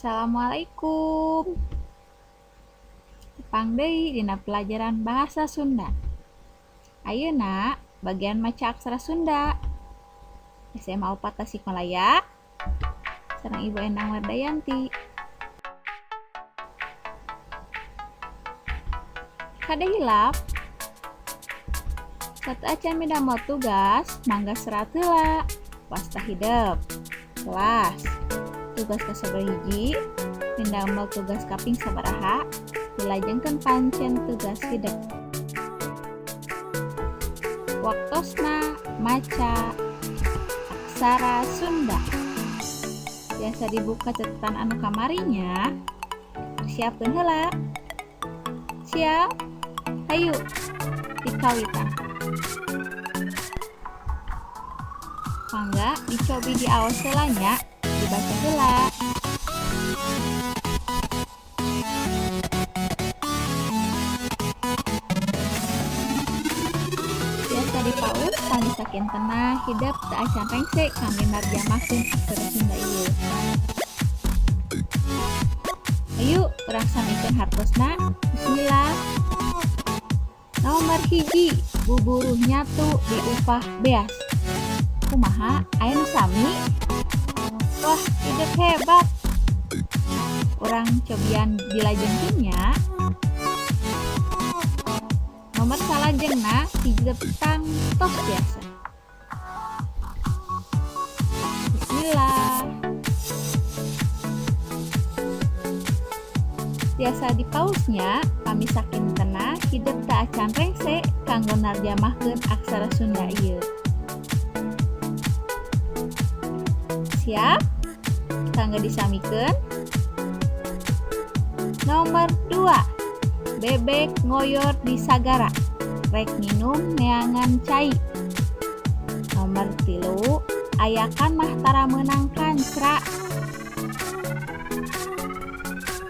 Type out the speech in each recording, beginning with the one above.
Assalamualaikum. Tepang deui dina pelajaran bahasa Sunda. Ayeuna bagian maca aksara Sunda. SMA 4 Tasikmalaya sareng Ibu Endang Wardayanti. Kade hilap. Satu acan midamel tugas mangga serat heula. Wasta hideep. Kelas. Tugas kasabaraha hiji, mindamel tugas kaping sabaraha, dilajengkeun pancen tugas hideep. Waktosna maca aksara Sunda. Biasa dibuka catatan anu kamarinya. Siapkeun heula. Siap? Hayu, dikawitan. Mangga dicobi diaos heulanya, dibaca heula. Biasa dipaus tangis saking tenah, hideep teu acan rengse kangge narjamahkeun aksara Sunda ieu. Ayo, urang samikeun hartosna. Bismillah. Nomor hiji, buburuh nyatu diupah beas. Kumaha? Aya nu sami? Wah, hideep hebat. Urang cobian dilajengkeunnya. Nomor salajengna hideep tang tos biasa. Bismillah. Biasa dipausnya kami saking tenah hideep teu acan rengse kanggo narjamahkeun aksara Sunda ieu. Siap? Kangge disamikeun. Nomor 2. Bebek ngoyor di sagara. Rek minum neangan cai. Nomor 3. Ayakan mah tara meunang kancra.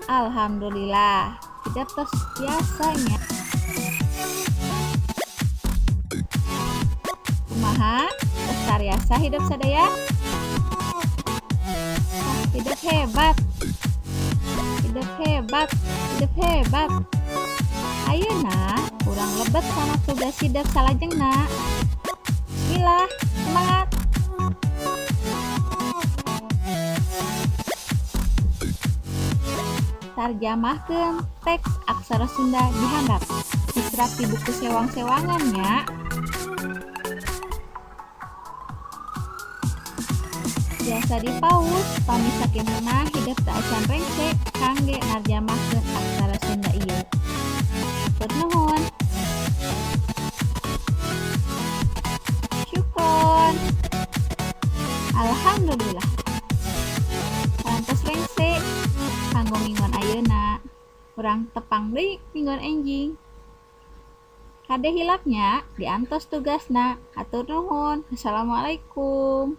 Alhamdulillah, hideep tos biasanya. Kumaha? Tos tariasa hideep sadaya? Hideep hebat. Hideep hebat. Hideep hebat. Ayeuna urang lebet kana tugas hideep salajengna. Bismillah, semangat. Tarjamahkeun teks aksara Sunda di handap. Diserap di buku sewang-sewangannya. Biasa dipaus pami saking tenah hideep teu acan rengse kangge narjamahkeun aksara Sunda ieu. Hatur nuhun. Syukron. Alhamdulillah. Rantos rengse kanggo ngingon ayeuna. Urang tepang deui ngingon enjing. Kade hilapnya diantos tugasna. Hatur nuhun. Assalamualaikum.